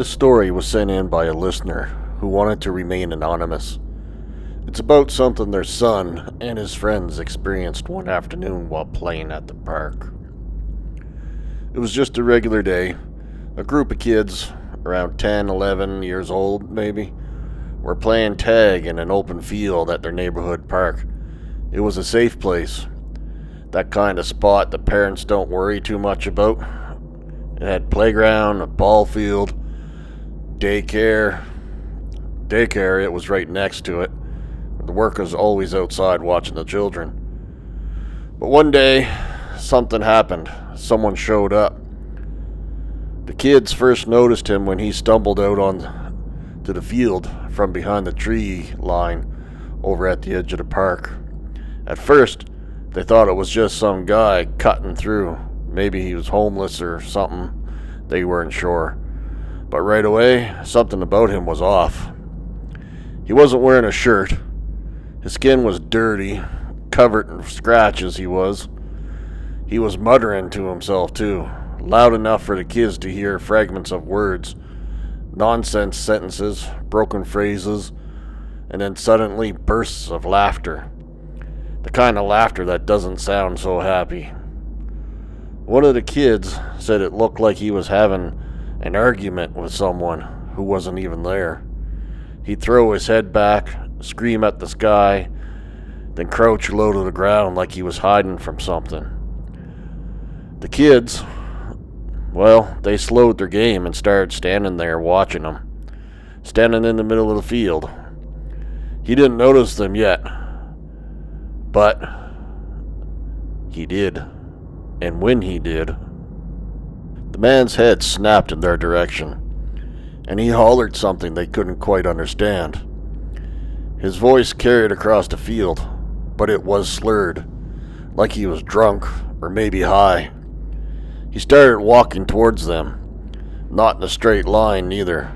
This story was sent in by a listener who wanted to remain anonymous. It's about something their son and his friends experienced one afternoon while playing at the park. It was just a regular day. A group of kids, around 10, 11 years old maybe, were playing tag in an open field at their neighborhood park. It was a safe place. That kind of spot the parents don't worry too much about. It had playground, a ball field, daycare. It was right next to it. The workers always outside watching the children. But one day, something happened. Someone showed up. The kids first noticed him when he stumbled out onto the field from behind the tree line over at the edge of the park. At first, they thought it was just some guy cutting through. Maybe he was homeless or something. They weren't sure. But right away, something about him was off. He wasn't wearing a shirt. His skin was dirty, covered in scratches he was. He was muttering to himself too, loud enough for the kids to hear fragments of words, nonsense sentences, broken phrases, and then suddenly bursts of laughter. The kind of laughter that doesn't sound so happy. One of the kids said it looked like he was having an argument with someone who wasn't even there. He'd throw his head back, scream at the sky, then crouch low to the ground like he was hiding from something. The kids, well, they slowed their game and started standing there watching him, standing in the middle of the field. He didn't notice them yet, but he did. And when he did, the man's head snapped in their direction, and he hollered something they couldn't quite understand. His voice carried across the field, but it was slurred, like he was drunk or maybe high. He started walking towards them, not in a straight line neither,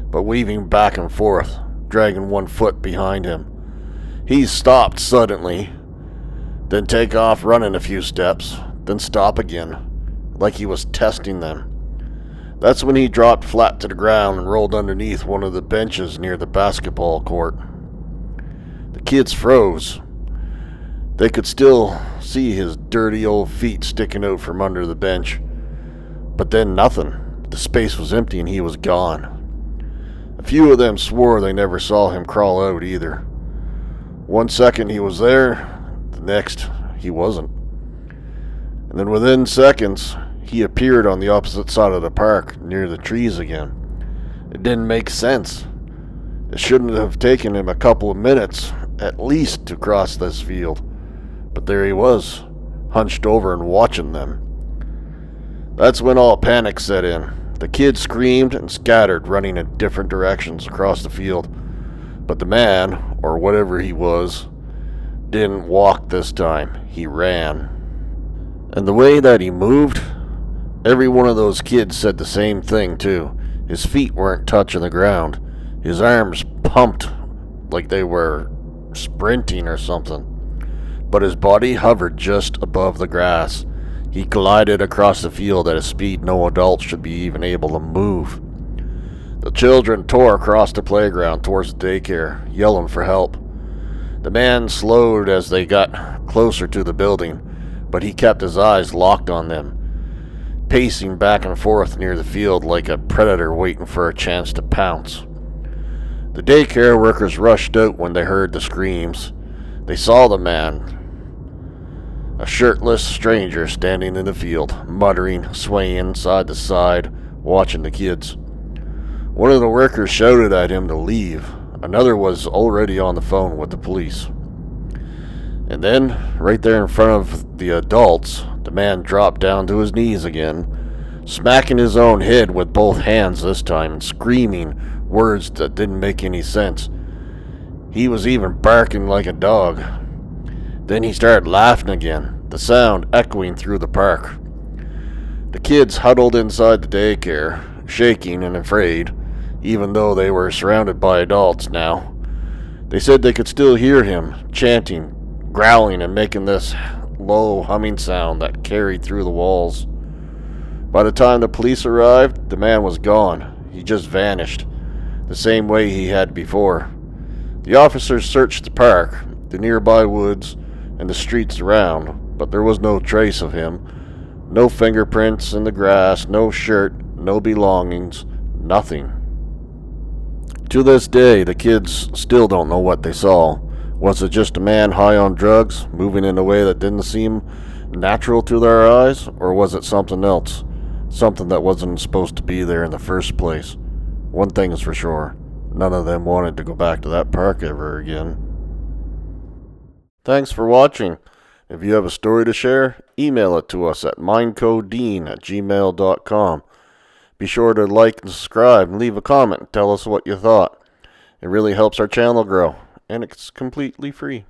but weaving back and forth, dragging one foot behind him. He stopped suddenly, then take off running a few steps, then stop again, like he was testing them. That's when he dropped flat to the ground and rolled underneath one of the benches near the basketball court. The kids froze. They could still see his dirty old feet sticking out from under the bench. But then nothing. The space was empty and he was gone. A few of them swore they never saw him crawl out either. One second he was there, the next he wasn't. And then within seconds, he appeared on the opposite side of the park, near the trees again. It didn't make sense. It shouldn't have taken him a couple of minutes, at least, to cross this field. But there he was, hunched over and watching them. That's when all panic set in. The kids screamed and scattered, running in different directions across the field. But the man, or whatever he was, didn't walk this time. He ran. And the way that he moved, every one of those kids said the same thing too. His feet weren't touching the ground. His arms pumped like they were sprinting or something. But his body hovered just above the grass. He glided across the field at a speed no adult should be even able to move. The children tore across the playground towards the daycare, yelling for help. The man slowed as they got closer to the building, but he kept his eyes locked on them, pacing back and forth near the field like a predator waiting for a chance to pounce. The daycare workers rushed out when they heard the screams. They saw the man, a shirtless stranger standing in the field, muttering, swaying side to side, watching the kids. One of the workers shouted at him to leave. Another was already on the phone with the police. And then, right there in front of the adults, the man dropped down to his knees again, smacking his own head with both hands this time and screaming words that didn't make any sense. He was even barking like a dog. Then he started laughing again, the sound echoing through the park. The kids huddled inside the daycare, shaking and afraid, even though they were surrounded by adults now. They said they could still hear him chanting, growling and making this low humming sound that carried through the walls. By the time the police arrived, the man was gone. He just vanished, the same way he had before. The officers searched the park, the nearby woods, and the streets around, but there was no trace of him. No fingerprints in the grass, no shirt, no belongings, nothing. To this day, the kids still don't know what they saw. Was it just a man high on drugs, moving in a way that didn't seem natural to their eyes, or was it something else? Something that wasn't supposed to be there in the first place. One thing is for sure, none of them wanted to go back to that park ever again. Thanks for watching. If you have a story to share, email it to us at mindcodean@gmail.com. Be sure to like and subscribe and leave a comment and tell us what you thought. It really helps our channel grow, and it's completely free.